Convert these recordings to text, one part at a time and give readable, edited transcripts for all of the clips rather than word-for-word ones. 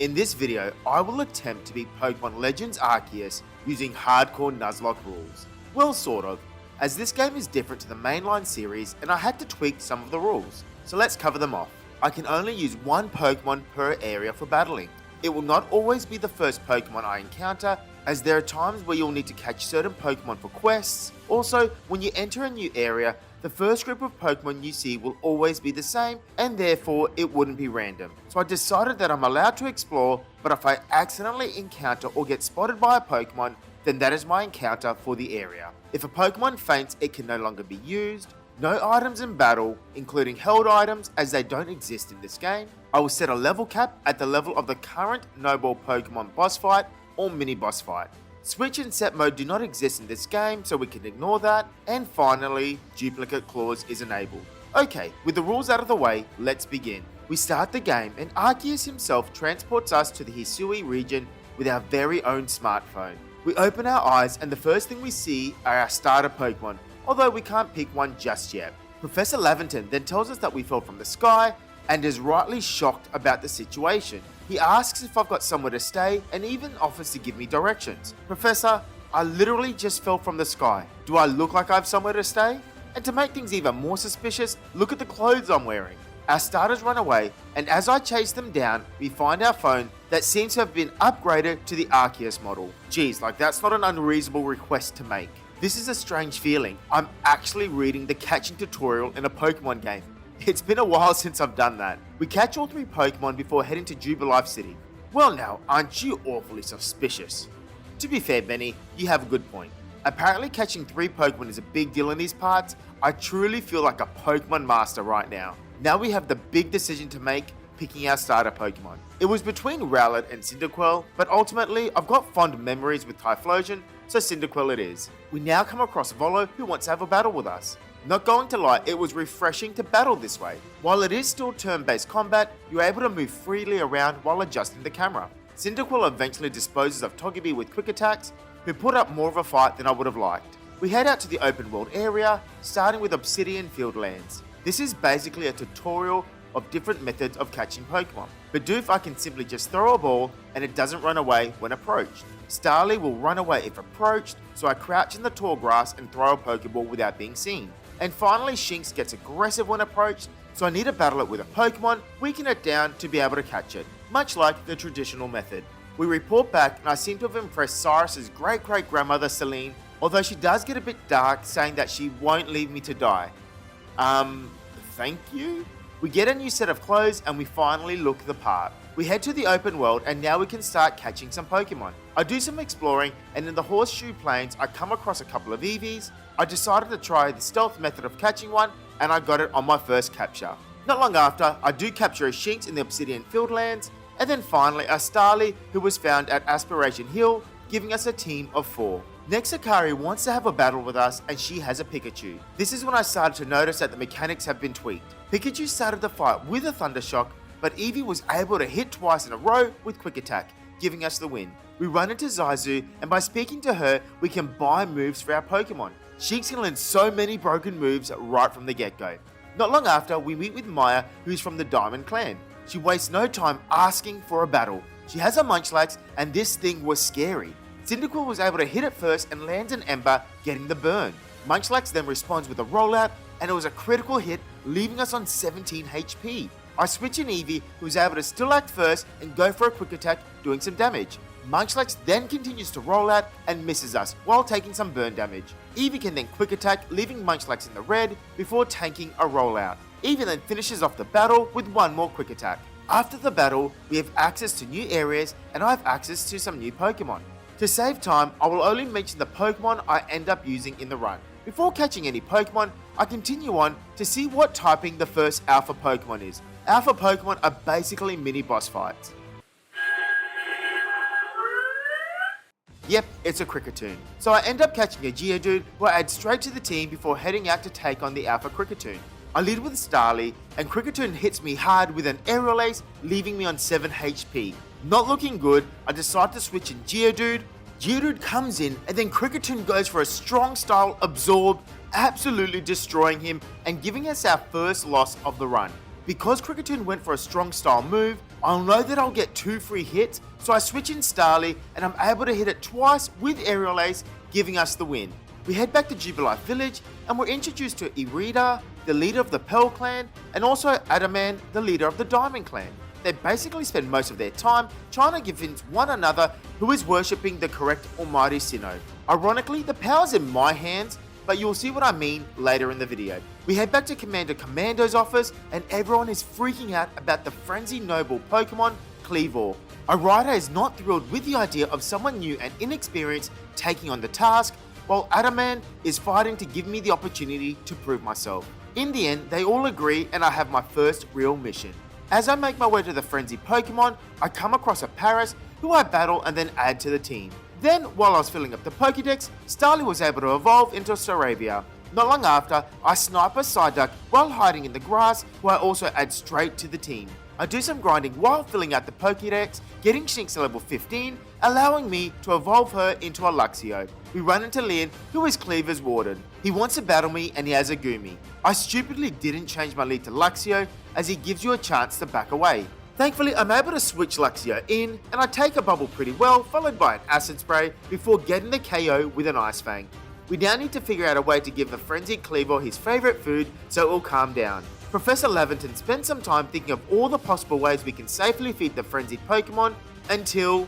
In this video, I will attempt to beat Pokémon Legends Arceus using hardcore Nuzlocke rules. Well, sort of, as this game is different to the mainline series and I had to tweak some of the rules, so let's cover them off. I can only use one Pokémon per area for battling. It will not always be the first Pokémon I encounter, as there are times where you'll need to catch certain Pokémon for quests. Also, when you enter a new area, the first group of Pokémon you see will always be the same, and therefore it wouldn't be random. So I decided that I'm allowed to explore, but if I accidentally encounter or get spotted by a Pokémon, then that is my encounter for the area. If a Pokémon faints, it can no longer be used. No items in battle, including held items, as they don't exist in this game. I will set a level cap at the level of the current Noble Pokémon boss fight or mini boss fight. Switch and set mode do not exist in this game, so we can ignore that. And finally, duplicate clause is enabled. Okay, with the rules out of the way, let's begin. We start the game and Arceus himself transports us to the Hisui region with our very own smartphone. We open our eyes and the first thing we see are our starter Pokemon, although we can't pick one just yet. Professor Laventon then tells us that we fell from the sky and is rightly shocked about the situation. He asks if I've got somewhere to stay and even offers to give me directions. Professor, I literally just fell from the sky. Do I look like I have somewhere to stay? And to make things even more suspicious, look at the clothes I'm wearing. Our starters run away, and as I chase them down, we find our phone that seems to have been upgraded to the Arceus model. Geez, like that's not an unreasonable request to make. This is a strange feeling. I'm actually reading the catching tutorial in a Pokemon game. It's been a while since I've done that. We catch all 3 Pokemon before heading to Jubilife City. Well now, aren't you awfully suspicious? To be fair, Benny, you have a good point. Apparently catching 3 Pokemon is a big deal in these parts. I truly feel like a Pokemon master right now. Now we have the big decision to make, picking our starter Pokemon. It was between Rowlet and Cyndaquil, but ultimately I've got fond memories with Typhlosion, so Cyndaquil it is. We now come across Volo, who wants to have a battle with us. Not going to lie, it was refreshing to battle this way. While it is still turn-based combat, you're able to move freely around while adjusting the camera. Cyndaquil eventually disposes of Togepi with quick attacks, who put up more of a fight than I would have liked. We head out to the open world area, starting with Obsidian Fieldlands. This is basically a tutorial of different methods of catching Pokemon. Bidoof, I can simply just throw a ball and it doesn't run away when approached. Starly will run away if approached, so I crouch in the tall grass and throw a Pokeball without being seen. And finally, Shinx gets aggressive when approached, so I need to battle it with a Pokemon, weaken it down to be able to catch it, much like the traditional method. We report back and I seem to have impressed Cyrus's great-great-grandmother Celine, although she does get a bit dark, saying that she won't leave me to die. Thank you? We get a new set of clothes and we finally look the part. We head to the open world and now we can start catching some Pokemon. I do some exploring and in the Horseshoe Plains I come across a couple of Eevees. I decided to try the stealth method of catching one and I got it on my first capture. Not long after, I do capture a Shinx in the Obsidian Fieldlands, and then finally a Starly who was found at Aspiration Hill, giving us a team of 4. Next, Akari wants to have a battle with us and she has a Pikachu. This is when I started to notice that the mechanics have been tweaked. Pikachu started the fight with a Thunder Shock, but Eevee was able to hit twice in a row with Quick Attack, giving us the win. We run into Zazu, and by speaking to her, we can buy moves for our Pokemon. Shinx can learn so many broken moves right from the get-go. Not long after, we meet with Maya, who's from the Diamond Clan. She wastes no time asking for a battle. She has a Munchlax, and this thing was scary. Cyndaquil was able to hit it first and lands an Ember, getting the burn. Munchlax then responds with a rollout, and it was a critical hit, leaving us on 17 HP. I switch in Eevee, who was able to still act first and go for a quick attack, doing some damage. Munchlax then continues to roll out and misses us while taking some burn damage. Eevee can then quick attack, leaving Munchlax in the red before tanking a rollout. Eevee then finishes off the battle with one more quick attack. After the battle, we have access to new areas and I have access to some new Pokemon. To save time, I will only mention the Pokemon I end up using in the run. Before catching any Pokemon, I continue on to see what typing the first Alpha Pokemon is. Alpha Pokemon are basically mini boss fights. Yep, it's a Kricketune. So I end up catching a Geodude who I add straight to the team before heading out to take on the Alpha Kricketune. I lead with Starly and Kricketune hits me hard with an Aerial Ace, leaving me on 7 HP. Not looking good, I decide to switch in Geodude. Geodude comes in and then Kricketune goes for a strong style Absorb, absolutely destroying him and giving us our first loss of the run. Because Kricketune went for a strong style move, I'll know that I'll get 2 free hits, so I switch in Starly and I'm able to hit it twice with Aerial Ace, giving us the win. We head back to Jubilife Village and we're introduced to Irida, the leader of the Pearl Clan, and also Adaman, the leader of the Diamond Clan. They basically spend most of their time trying to convince one another who is worshipping the correct Almighty Sinnoh. Ironically, the power's in my hands, but you'll see what I mean later in the video. We head back to Commander Commando's office and everyone is freaking out about the frenzied noble Pokemon, Clefable. Irida is not thrilled with the idea of someone new and inexperienced taking on the task, while Adaman is fighting to give me the opportunity to prove myself. In the end, they all agree and I have my first real mission. As I make my way to the frenzied Pokemon, I come across a Paris who I battle and then add to the team. Then, while I was filling up the Pokédex, Starly was able to evolve into Staravia. Not long after, I snipe a Psyduck while hiding in the grass, who I also add straight to the team. I do some grinding while filling out the Pokédex, getting Shinx to level 15, allowing me to evolve her into a Luxio. We run into Leon, who is Cleaver's warden. He wants to battle me and he has a Goomy. I stupidly didn't change my lead to Luxio, as he gives you a chance to back away. Thankfully, I'm able to switch Luxio in, and I take a bubble pretty well, followed by an acid spray before getting the KO with an Ice Fang. We now need to figure out a way to give the frenzied Cleaver his favourite food so it will calm down. Professor Laventon spends some time thinking of all the possible ways we can safely feed the frenzied Pokemon until...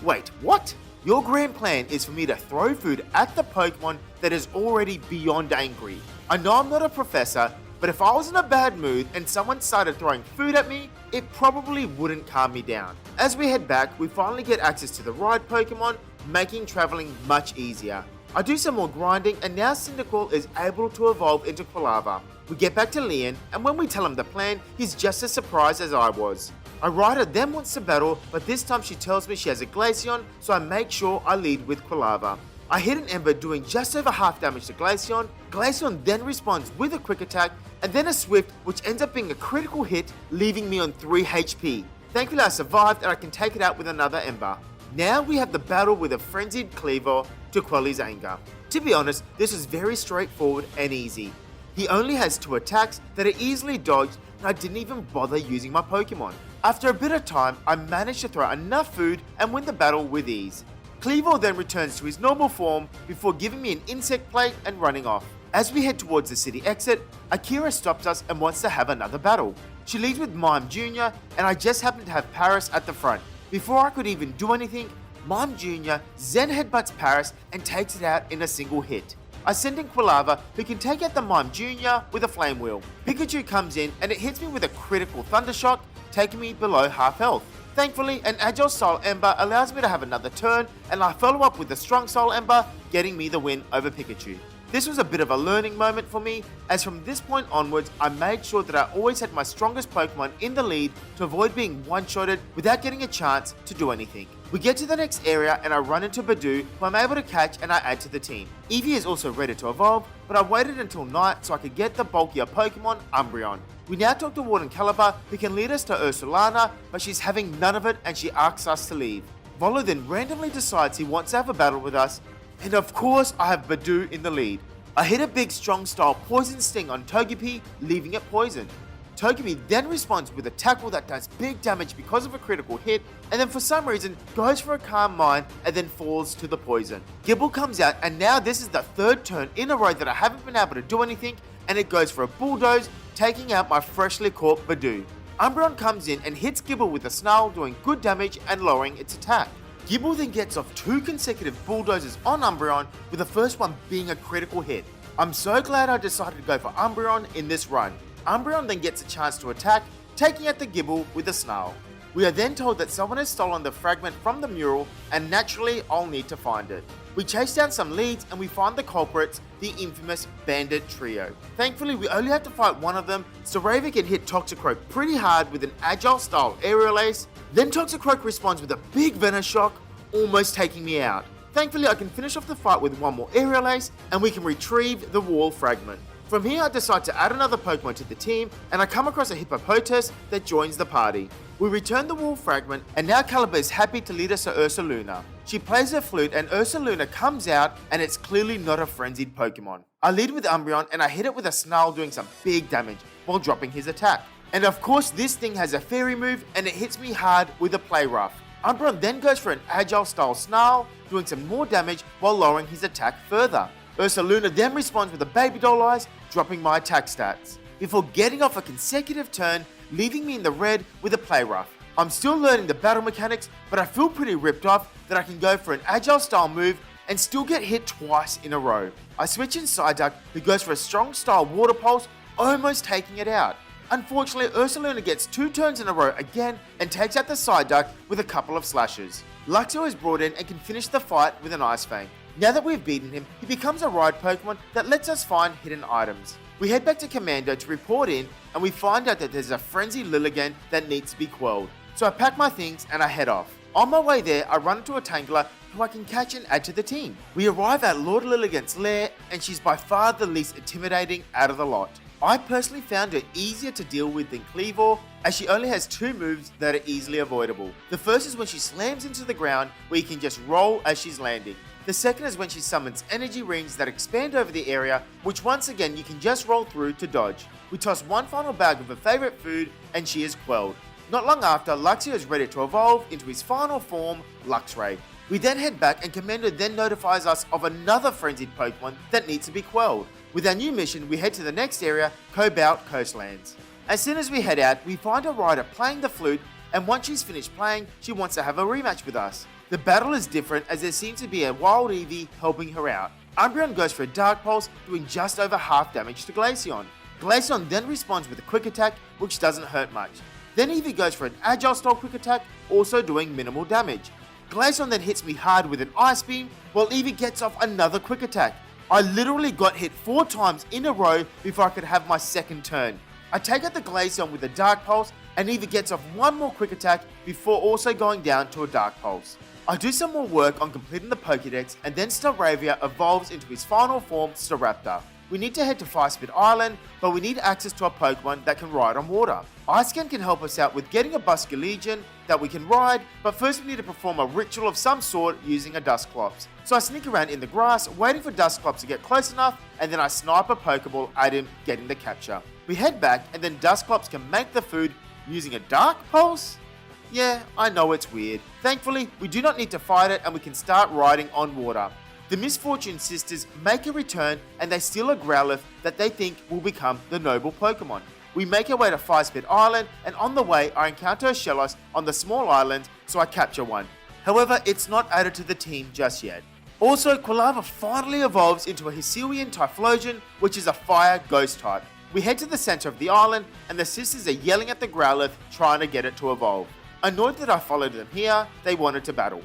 Wait, what? Your grand plan is for me to throw food at the Pokemon that is already beyond angry. I know I'm not a professor, but if I was in a bad mood and someone started throwing food at me, it probably wouldn't calm me down. As we head back, we finally get access to the ride Pokemon, making traveling much easier. I do some more grinding and now Cyndaquil is able to evolve into Quilava. We get back to Leon and when we tell him the plan, he's just as surprised as I was. Irida then wants to battle, but this time she tells me she has a Glaceon, so I make sure I lead with Quilava. I hit an Ember doing just over half damage to Glaceon. Glaceon then responds with a quick attack and then a Swift, which ends up being a critical hit, leaving me on 3 HP. Thankfully I survived and I can take it out with another Ember. Now we have the battle with a frenzied Cleaver to quell his anger. To be honest, this is very straightforward and easy. He only has 2 attacks that are easily dodged and I didn't even bother using my Pokemon. After a bit of time, I managed to throw enough food and win the battle with ease. Clefable then returns to his normal form before giving me an insect plate and running off. As we head towards the city exit, Akira stops us and wants to have another battle. She leads with Mime Jr. and I just happen to have Paris at the front. Before I could even do anything, Mime Jr. Zen headbutts Paris and takes it out in a single hit. I send in Quilava, who can take out the Mime Jr. with a Flame Wheel. Pikachu comes in and it hits me with a critical Thunder Shock, taking me below half health. Thankfully, an Agile Style Ember allows me to have another turn, and I follow up with the Strong Style Ember, getting me the win over Pikachu. This was a bit of a learning moment for me, as from this point onwards, I made sure that I always had my strongest Pokemon in the lead to avoid being one-shotted without getting a chance to do anything. We get to the next area and I run into Bidoof, who I'm able to catch and I add to the team. Eevee is also ready to evolve, but I waited until night so I could get the bulkier Pokemon, Umbreon. We now talk to Warden Caliber, who can lead us to Ursulana, but she's having none of it and she asks us to leave. Valor then randomly decides he wants to have a battle with us, and of course I have Bidoof in the lead. I hit a big strong style Poison Sting on Togepi, leaving it poisoned. Togepi then responds with a tackle that does big damage because of a critical hit, and then for some reason goes for a Calm Mind and then falls to the poison. Gible comes out and now this is the 3rd turn in a row that I haven't been able to do anything, and it goes for a Bulldoze, taking out my freshly caught Bidoof. Umbreon comes in and hits Gible with a Snarl, doing good damage and lowering its attack. Gible then gets off 2 consecutive Bulldozes on Umbreon, with the first one being a critical hit. I'm so glad I decided to go for Umbreon in this run. Umbreon then gets a chance to attack, taking out the Gible with a Snarl. We are then told that someone has stolen the fragment from the mural, and naturally I'll need to find it. We chase down some leads and we find the culprits, the infamous Bandit Trio. Thankfully we only have to fight one of them, so Raven can hit Toxicroak pretty hard with an Agile Style Aerial Ace, then Toxicroak responds with a big Venoshock, almost taking me out. Thankfully I can finish off the fight with one more Aerial Ace and we can retrieve the wall fragment. From here I decide to add another Pokemon to the team and I come across a Hippopotas that joins the party. We return the wall fragment and now Caliber is happy to lead us to Ursaluna. She plays her flute and Ursaluna comes out and it's clearly not a frenzied Pokemon. I lead with Umbreon and I hit it with a Snarl, doing some big damage. while dropping his attack. And of course this thing has a fairy move and it hits me hard with a play rough. Umbreon then goes for an agile style snarl, doing some more damage while lowering his attack further. Ursaluna then responds with a baby doll eyes, dropping my attack stats, before getting off a consecutive turn, leaving me in the red with a play rough. I'm still learning the battle mechanics, but I feel pretty ripped off that I can go for an agile style move and still get hit twice in a row. I switch in Psyduck, who goes for a strong style water pulse, almost taking it out. Unfortunately, Ursaluna gets 2 turns in a row again and takes out the Psyduck with a couple of slashes. Luxio is brought in and can finish the fight with an Ice Fang. Now that we've beaten him, he becomes a ride Pokemon that lets us find hidden items. We head back to Commando to report in, and we find out that there's a frenzied Lilligant that needs to be quelled. So I pack my things and I head off. On my way there, I run into a Tangler who I can catch and add to the team. We arrive at Lord Lilligant's lair, and she's by far the least intimidating out of the lot. I personally found her easier to deal with than Clefable, as she only has 2 moves that are easily avoidable. The first is when she slams into the ground, where you can just roll as she's landing. The second is when she summons energy rings that expand over the area, which once again you can just roll through to dodge. We toss one final bag of her favourite food, and she is quelled. Not long after, Luxio is ready to evolve into his final form, Luxray. We then head back, and Commander then notifies us of another frenzied Pokemon that needs to be quelled. With our new mission, we head to the next area, Cobalt Coastlands. As soon as we head out, we find a rider playing the flute, and once she's finished playing, she wants to have a rematch with us. The battle is different, as there seems to be a wild Eevee helping her out. Umbreon goes for a Dark Pulse, doing just over half damage to Glaceon. Glaceon then responds with a Quick Attack, which doesn't hurt much. Then Eevee goes for an Agile style Quick Attack, also doing minimal damage. Glaceon then hits me hard with an Ice Beam, while Eevee gets off another Quick Attack. I literally got hit 4 times in a row before I could have my second turn. I take out the Glaceon with a Dark Pulse, and Eevee gets off one more Quick Attack before also going down to a Dark Pulse. I do some more work on completing the Pokédex, and then Staravia evolves into his final form, Staraptor. We need to head to Firespit Island, but we need access to a Pokemon that can ride on water. Icecan can help us out with getting a Busculegion that we can ride, but first we need to perform a ritual of some sort using a Dusclops. So I sneak around in the grass, waiting for Dusclops to get close enough, and then I snipe a Pokeball at him, getting the capture. We head back, and then Dusclops can make the food using a Dark Pulse? Yeah, I know it's weird. Thankfully, we do not need to fight it, and we can start riding on water. The Misfortune Sisters make a return, and they steal a Growlithe that they think will become the noble Pokemon. We make our way to Firespit Island, and on the way I encounter a Shellos on the small island, so I capture one. However, it's not added to the team just yet. Also, Quilava finally evolves into a Hisuian Typhlosion, which is a fire ghost type. We head to the center of the island, and the sisters are yelling at the Growlithe, trying to get it to evolve. Annoyed that I followed them here, they wanted to battle.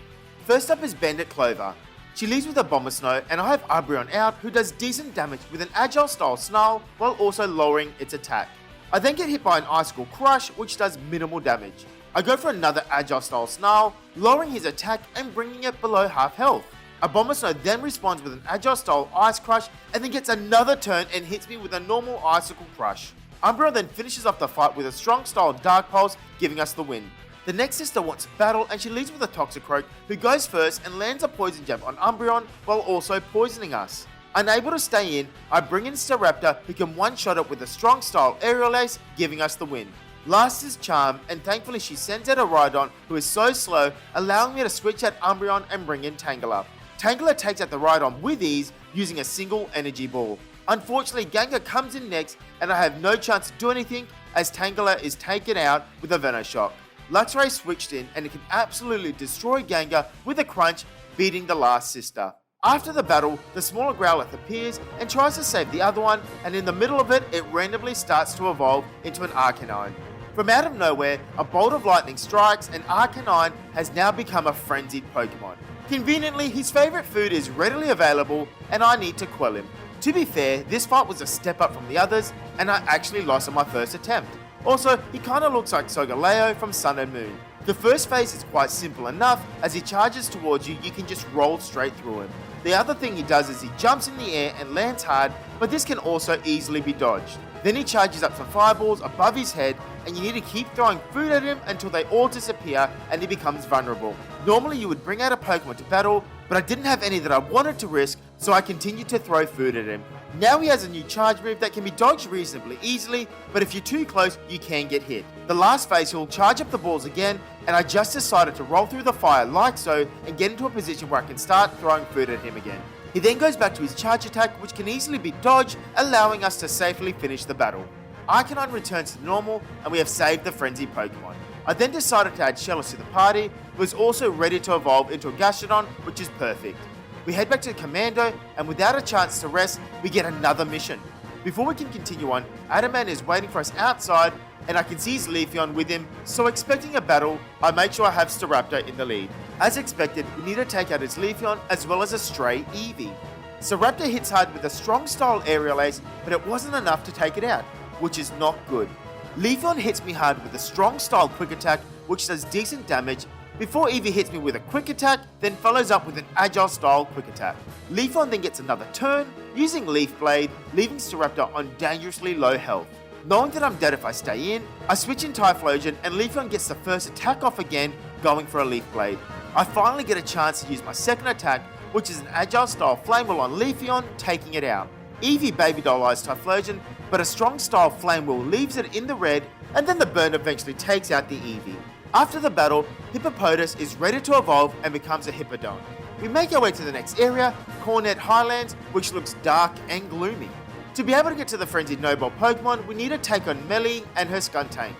First up is Bandit Clover. She leads with a Bombersnow, and I have Umbreon out, who does decent damage with an Agile style Snarl while also lowering its attack. I then get hit by an Icicle Crush, which does minimal damage. I go for another Agile style Snarl, lowering his attack and bringing it below half health. A Bombersnow then responds with an Agile style Ice Crush and then gets another turn and hits me with a normal Icicle Crush. Umbreon then finishes off the fight with a strong style Dark Pulse, giving us the win. The next sister wants to battle, and she leads with a Toxicroak, who goes first and lands a Poison Jab on Umbreon while also poisoning us. Unable to stay in, I bring in Staraptor, who can one-shot it with a strong style Aerial Ace, giving us the win. Last is Charm, and thankfully she sends out a Rhydon, who is so slow, allowing me to switch out Umbreon and bring in Tangela. Tangela takes out the Rhydon with ease, using a single Energy Ball. Unfortunately, Gengar comes in next, and I have no chance to do anything, as Tangela is taken out with a Venoshock. Luxray switched in, and it can absolutely destroy Gengar with a crunch, beating the last sister. After the battle, the smaller Growlithe appears and tries to save the other one, and in the middle of it, it randomly starts to evolve into an Arcanine. From out of nowhere, a bolt of lightning strikes, and Arcanine has now become a frenzied Pokemon. Conveniently, his favourite food is readily available, and I need to quell him. To be fair, this fight was a step up from the others, and I actually lost on my first attempt. Also, he kinda looks like Solgaleo from Sun and Moon. The first phase is quite simple enough, as he charges towards you, you can just roll straight through him. The other thing he does is he jumps in the air and lands hard, but this can also easily be dodged. Then he charges up some fireballs above his head, and you need to keep throwing food at him until they all disappear and he becomes vulnerable. Normally you would bring out a Pokemon to battle, but I didn't have any that I wanted to risk, so I continued to throw food at him. Now he has a new charge move that can be dodged reasonably easily, but if you're too close, you can get hit. The last phase, he'll charge up the balls again, and I just decided to roll through the fire like so and get into a position where I can start throwing food at him again. He then goes back to his charge attack, which can easily be dodged, allowing us to safely finish the battle. Arcanine returns to normal, and we have saved the frenzied Pokemon. I then decided to add Shellos to the party, who is also ready to evolve into a Gastrodon, which is perfect. We head back to the Commando, and without a chance to rest, we get another mission. Before we can continue on, Adaman is waiting for us outside, and I can see his Leafeon with him, so expecting a battle, I make sure I have Staraptor in the lead. As expected, we need to take out his Leafeon as well as a stray Eevee. Staraptor hits hard with a strong style aerial ace, but it wasn't enough to take it out, which is not good. Leafeon hits me hard with a strong style quick attack, which does decent damage, before Eevee hits me with a quick attack, then follows up with an agile style quick attack. Leafeon then gets another turn, using Leaf Blade, leaving Staraptor on dangerously low health. Knowing that I'm dead if I stay in, I switch in Typhlosion and Leafeon gets the first attack off again, going for a Leaf Blade. I finally get a chance to use my second attack, which is an agile style Flame Wheel on Leafeon, taking it out. Eevee baby doll eyes Typhlosion, but a strong style Flame Wheel leaves it in the red, and then the burn eventually takes out the Eevee. After the battle, Hippopotas is ready to evolve and becomes a Hippodon. We make our way to the next area, Cornet Highlands, which looks dark and gloomy. To be able to get to the frenzied Noble Pokemon, we need to take on Melly and her Skuntank.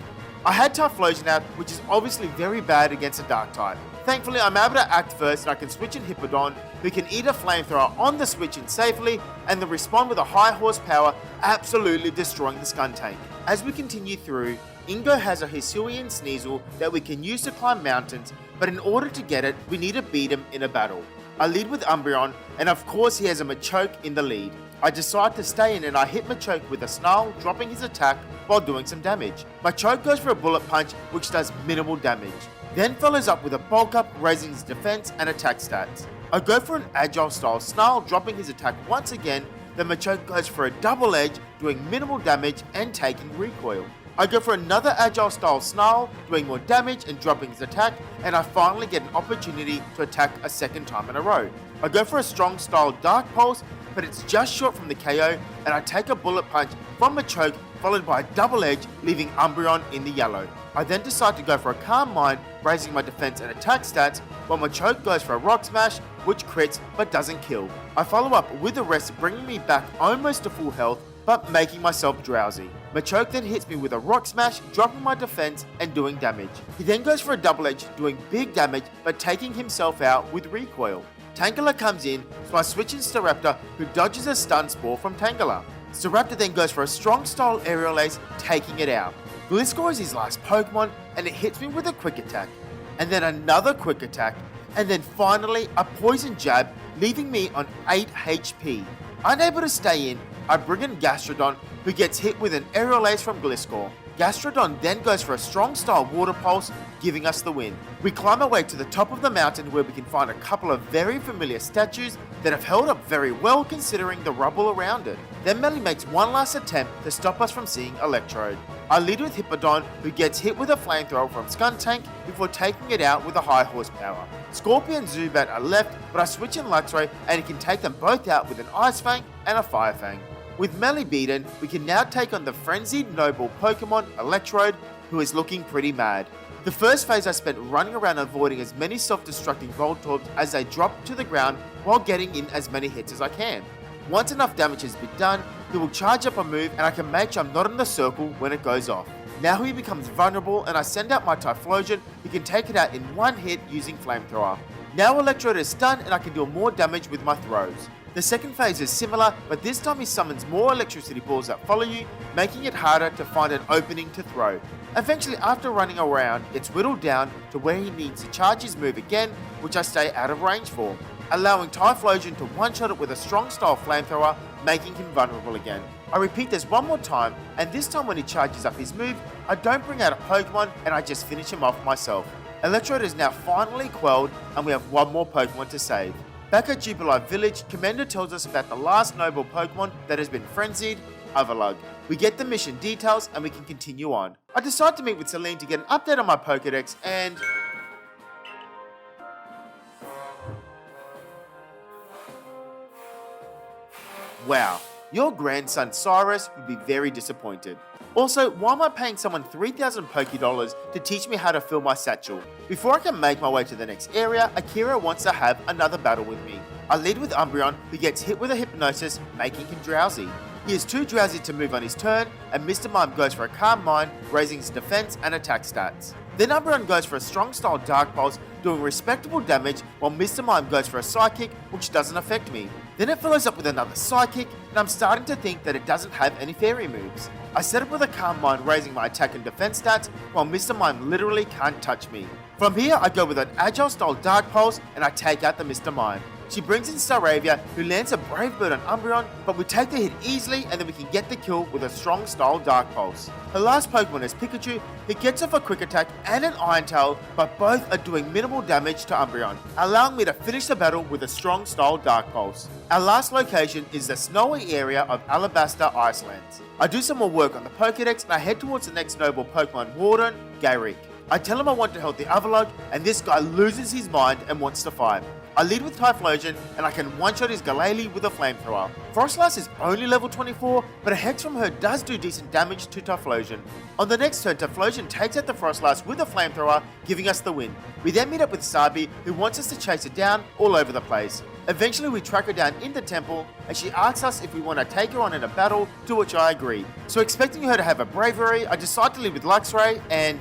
I had Typhlosion out, which is obviously very bad against a Dark type. Thankfully, I'm able to act first and I can switch in Hippodon, who can eat a flamethrower on the switch in safely, and then respond with a high horsepower, absolutely destroying the Skuntank. As we continue through, Ingo has a Hisuian Sneasel that we can use to climb mountains, but in order to get it, we need to beat him in a battle. I lead with Umbreon, and of course he has a Machoke in the lead. I decide to stay in and I hit Machoke with a Snarl, dropping his attack while doing some damage. Machoke goes for a Bullet Punch, which does minimal damage. Then follows up with a Bulk Up, raising his defense and attack stats. I go for an Agile style Snarl, dropping his attack once again, then Machoke goes for a Double Edge, doing minimal damage and taking recoil. I go for another Agile style Snarl, doing more damage and dropping his attack, and I finally get an opportunity to attack a second time in a row. I go for a strong style Dark Pulse, but it's just short from the KO, and I take a Bullet Punch from Machoke, followed by a Double Edge, leaving Umbreon in the yellow. I then decide to go for a Calm Mind, raising my defense and attack stats, while Machoke goes for a Rock Smash, which crits but doesn't kill. I follow up with the rest, bringing me back almost to full health, but making myself drowsy. Machoke then hits me with a Rock Smash, dropping my defense and doing damage. He then goes for a Double Edge, doing big damage, but taking himself out with recoil. Tangela comes in, so I switch in Staraptor, who dodges a Stun Spore from Tangela. Staraptor then goes for a strong style Aerial Ace, taking it out. Gliscor is his last Pokemon, and it hits me with a Quick Attack, and then another Quick Attack, and then finally a Poison Jab, leaving me on 8 HP. Unable to stay in, I bring in Gastrodon, who gets hit with an Aerial Ace from Gliscor. Gastrodon then goes for a strong style Water Pulse, giving us the win. We climb our way to the top of the mountain where we can find a couple of very familiar statues that have held up very well considering the rubble around it. Then Melly makes one last attempt to stop us from seeing Electrode. I lead with Hippodon, who gets hit with a flamethrower from Skuntank before taking it out with a high horsepower. Scorpion and Zubat are left, but I switch in Luxray and he can take them both out with an Ice Fang and a Fire Fang. With Melly beaten, we can now take on the frenzied noble Pokemon Electrode, who is looking pretty mad. The first phase I spent running around avoiding as many self-destructing Voltorbs as they drop to the ground while getting in as many hits as I can. Once enough damage has been done, he will charge up a move and I can make sure I'm not in the circle when it goes off. Now he becomes vulnerable and I send out my Typhlosion, who can take it out in one hit using Flamethrower. Now Electrode is stunned and I can deal more damage with my throws. The second phase is similar, but this time he summons more electricity balls that follow you, making it harder to find an opening to throw. Eventually, after running around, it's whittled down to where he needs to charge his move again, which I stay out of range for, allowing Typhlosion to one-shot it with a strong style Flamethrower, making him vulnerable again. I repeat this one more time, and this time when he charges up his move, I don't bring out a Pokemon and I just finish him off myself. Electrode is now finally quelled, and we have one more Pokemon to save. Back at Jubilife Village, Commander tells us about the last noble Pokemon that has been frenzied, Overlug. We get the mission details and we can continue on. I decide to meet with Celine to get an update on my Pokedex and... Wow, your grandson Cyrus would be very disappointed. Also, why am I paying someone 3,000 Poké Dollars to teach me how to fill my satchel? Before I can make my way to the next area, Akira wants to have another battle with me. I lead with Umbreon, who gets hit with a hypnosis, making him drowsy. He is too drowsy to move on his turn, and Mr. Mime goes for a Calm Mind, raising his defense and attack stats. Then Umbreon goes for a strong style Dark Pulse, doing respectable damage, while Mr. Mime goes for a Psychic, which doesn't affect me. Then it follows up with another Psychic, and I'm starting to think that it doesn't have any fairy moves. I set up with a Calm Mind, raising my attack and defense stats, while Mr. Mime literally can't touch me. From here, I go with an Agile style Dark Pulse, and I take out the Mr. Mime. She brings in Staravia, who lands a Brave Bird on Umbreon, but we take the hit easily and then we can get the kill with a strong style Dark Pulse. Her last Pokemon is Pikachu, who gets off a Quick Attack and an Iron Tail, but both are doing minimal damage to Umbreon, allowing me to finish the battle with a strong style Dark Pulse. Our last location is the snowy area of Alabasta Icelands. I do some more work on the Pokédex and I head towards the next noble Pokemon Warden, Gyrick. I tell him I want to help the Overlog, and this guy loses his mind and wants to fight. I lead with Typhlosion, and I can one-shot his Galele with a Flamethrower. Frostlass is only level 24, but a Hex from her does do decent damage to Typhlosion. On the next turn, Typhlosion takes out the Frostlass with a Flamethrower, giving us the win. We then meet up with Sabi, who wants us to chase it down all over the place. Eventually we track her down in the temple, and she asks us if we want to take her on in a battle, to which I agree. So expecting her to have a Bravery, I decide to lead with Luxray, and...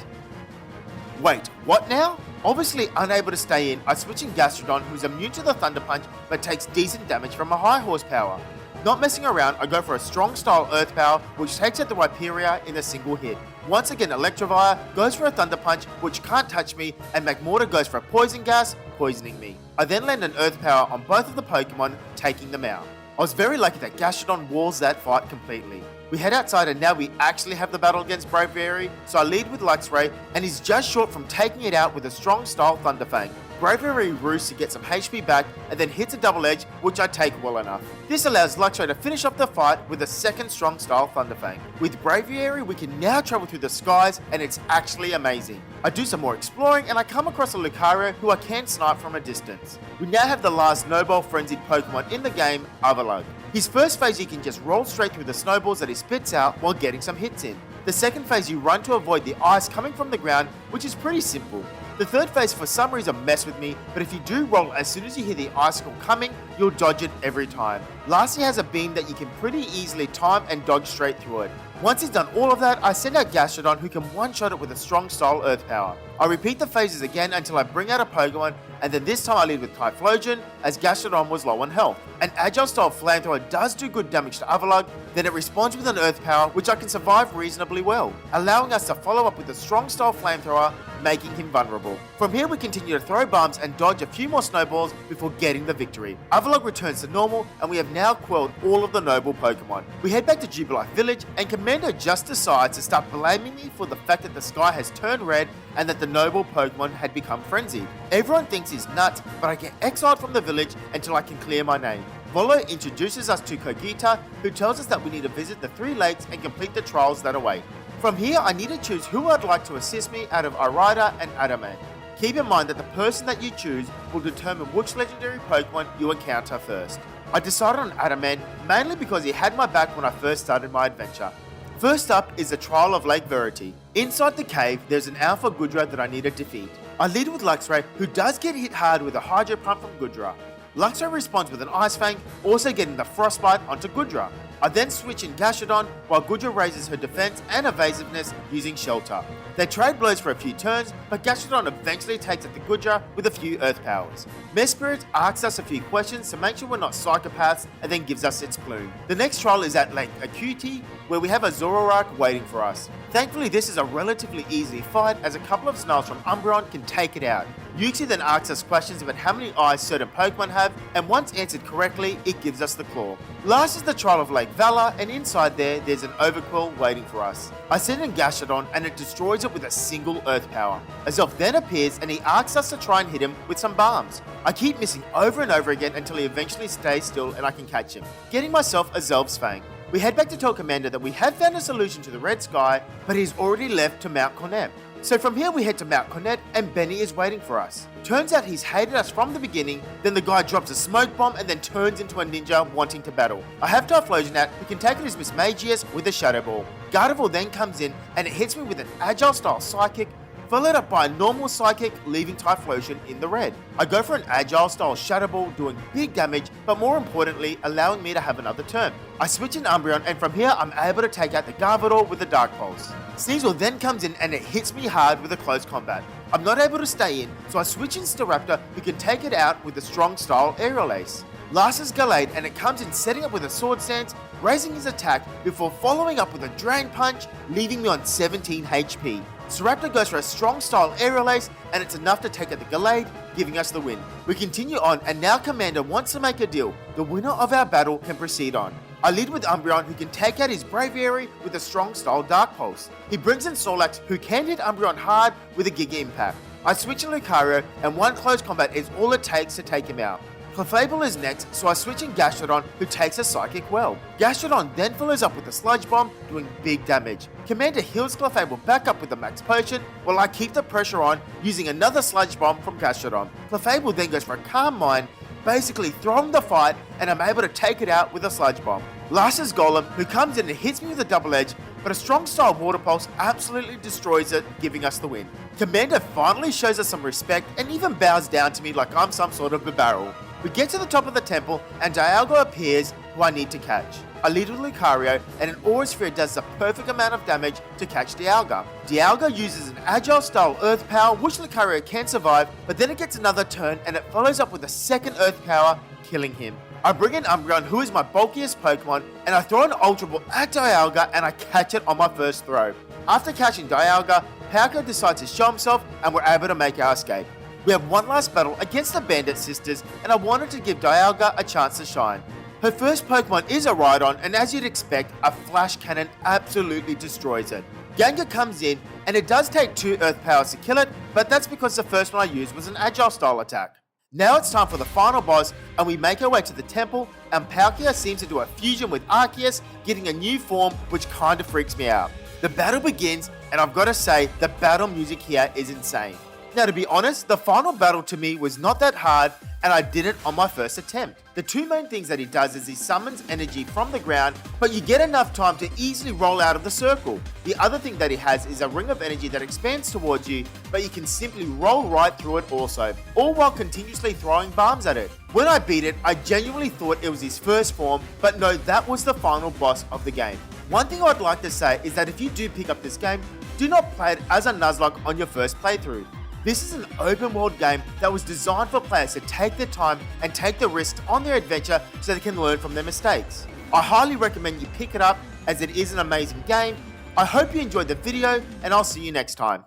Wait, what now? Obviously unable to stay in, I switch in Gastrodon, who's immune to the Thunder Punch but takes decent damage from a high horsepower. Not messing around, I go for a strong style Earth Power, which takes out the Rhyperior in a single hit. Once again, Electivire goes for a Thunder Punch, which can't touch me, and Magmortar goes for a Poison Gas, poisoning me. I then land an Earth Power on both of the Pokemon, taking them out. I was very lucky that Gastrodon walls that fight completely. We head outside and now we actually have the battle against Bravery, so I lead with Luxray, and he's just short from taking it out with a strong style Thunderfang. Bravery roosts to get some HP back and then hits a double edge, which I take well enough. This allows Luxray to finish off the fight with a second strong style Thunderfang. With Bravery, we can now travel through the skies, and it's actually amazing. I do some more exploring and I come across a Lucario who I can snipe from a distance. We now have the last Snowball frenzied Pokemon in the game, Overload. His first phase you can just roll straight through the snowballs that he spits out while getting some hits in. The second phase you run to avoid the ice coming from the ground, which is pretty simple. The third phase for some reason mess with me, but if you do roll as soon as you hear the icicle coming, you'll dodge it every time. Lastly has a beam that you can pretty easily time and dodge straight through it. Once he's done all of that, I send out Gastrodon, who can one-shot it with a strong style Earth Power. I repeat the phases again until I bring out a Pokemon, and then this time I lead with Typhlosion, as Gastrodon was low on health. An Agile style Flamethrower does do good damage to Overlog, then it responds with an Earth Power, which I can survive reasonably well, allowing us to follow up with a strong style Flamethrower, making him vulnerable. From here we continue to throw bombs and dodge a few more snowballs before getting the victory. Overlog returns to normal, and we have now quelled all of the noble Pokemon. We head back to Jubilife Village, and Commander just decides to start blaming me for the fact that the sky has turned red and that the noble Pokemon had become frenzied. Everyone thinks he's nuts, but I get exiled from the village until I can clear my name. Volo introduces us to Kogita, who tells us that we need to visit the 3 lakes and complete the trials that await. From here, I need to choose who I'd like to assist me out of Irida and Adamant. Keep in mind that the person that you choose will determine which legendary Pokemon you encounter first. I decided on Adamant mainly because he had my back when I first started my adventure. First up is the trial of Lake Verity. Inside the cave, there's an Alpha Gudra that I need to defeat. I lead with Luxray, who does get hit hard with a Hydro Pump from Gudra. Luxray responds with an Ice Fang, also getting the Frostbite onto Gudra. I then switch in Gastrodon, while Gudra raises her defense and evasiveness using Shelter. They trade blows for a few turns, but Gastrodon eventually takes out the Gudra with a few Earth Powers. Mesprit asks us a few questions to make sure we're not psychopaths, and then gives us its plume. The next trial is at Lake Acuity, where we have a Zoroark waiting for us. Thankfully this is a relatively easy fight, as a couple of Snarls from Umbreon can take it out. Yuxi then asks us questions about how many eyes certain Pokemon have, and once answered correctly, it gives us the claw. Last is the trial of Lake Valor, and inside there's an Overquill waiting for us. I send in Gastrodon, and it destroys it with a single Earth Power. Azelf then appears, and he asks us to try and hit him with some bombs. I keep missing over and over again until he eventually stays still and I can catch him, getting myself a Zelf's Fang. We head back to tell Commander that we have found a solution to the red sky, but he's already left to Mount Cornet. So from here we head to Mount Cornet and Benny is waiting for us. Turns out he's hated us from the beginning, then the guy drops a smoke bomb and then turns into a ninja wanting to battle. I have Typhlosion out who can take it as Miss Magius with a Shadow Ball. Gardevoir then comes in and it hits me with an agile style Psychic, followed up by a normal Psychic, leaving Typhlosion in the red. I go for an agile style Shadow Ball, doing big damage, but more importantly, allowing me to have another turn. I switch in Umbreon, and from here, I'm able to take out the Gardevoir with the Dark Pulse. Sneasel then comes in and it hits me hard with a close combat. I'm not able to stay in, so I switch in Staraptor, who can take it out with a strong style Aerial Ace. Last is Gallade, and it comes in setting up with a Sword Stance, raising his attack before following up with a Drain Punch, leaving me on 17 HP. Staraptor goes for a strong style Aerial Ace, and it's enough to take out the Gallade, giving us the win. We continue on, and now Commander wants to make a deal. The winner of our battle can proceed on. I lead with Umbreon, who can take out his Bravery with a strong style Dark Pulse. He brings in Snorlax, who can hit Umbreon hard with a Giga Impact. I switch in Lucario, and one close combat is all it takes to take him out. Clefable is next, so I switch in Gastrodon, who takes a Psychic well. Gastrodon then follows up with a Sludge Bomb, doing big damage. Commander heals Clefable back up with a Max Potion, while I keep the pressure on, using another Sludge Bomb from Gastrodon. Clefable then goes for a Calm Mind, basically throwing the fight, and I'm able to take it out with a Sludge Bomb. Last is Golem, who comes in and hits me with a Double Edge, but a strong style Water Pulse absolutely destroys it, giving us the win. Commander finally shows us some respect and even bows down to me like I'm some sort of barrel. We get to the top of the temple and Dialga appears, who I need to catch. I lead with Lucario and an Aura Sphere does the perfect amount of damage to catch Dialga. Dialga uses an agile style Earth Power which Lucario can survive, but then it gets another turn and it follows up with a second Earth Power, killing him. I bring in Umbreon, who is my bulkiest Pokemon, and I throw an Ultra Ball at Dialga and I catch it on my first throw. After catching Dialga, Pauka decides to show himself and we're able to make our escape. We have one last battle against the Bandit Sisters, and I wanted to give Dialga a chance to shine. Her first Pokemon is a Rhydon, and as you'd expect, a Flash Cannon absolutely destroys it. Gengar comes in, and it does take 2 Earth Powers to kill it, but that's because the first one I used was an Agile style attack. Now it's time for the final boss, and we make our way to the temple, and Palkia seems to do a fusion with Arceus, getting a new form which kinda freaks me out. The battle begins, and I've gotta say, the battle music here is insane. Now to be honest, the final battle to me was not that hard and I did it on my first attempt. The two main things that he does is he summons energy from the ground, but you get enough time to easily roll out of the circle. The other thing that he has is a ring of energy that expands towards you, but you can simply roll right through it also, all while continuously throwing bombs at it. When I beat it, I genuinely thought it was his first form, but no, that was the final boss of the game. One thing I'd like to say is that if you do pick up this game, do not play it as a Nuzlocke on your first playthrough. This is an open world game that was designed for players to take their time and take the risks on their adventure so they can learn from their mistakes. I highly recommend you pick it up as it is an amazing game. I hope you enjoyed the video and I'll see you next time.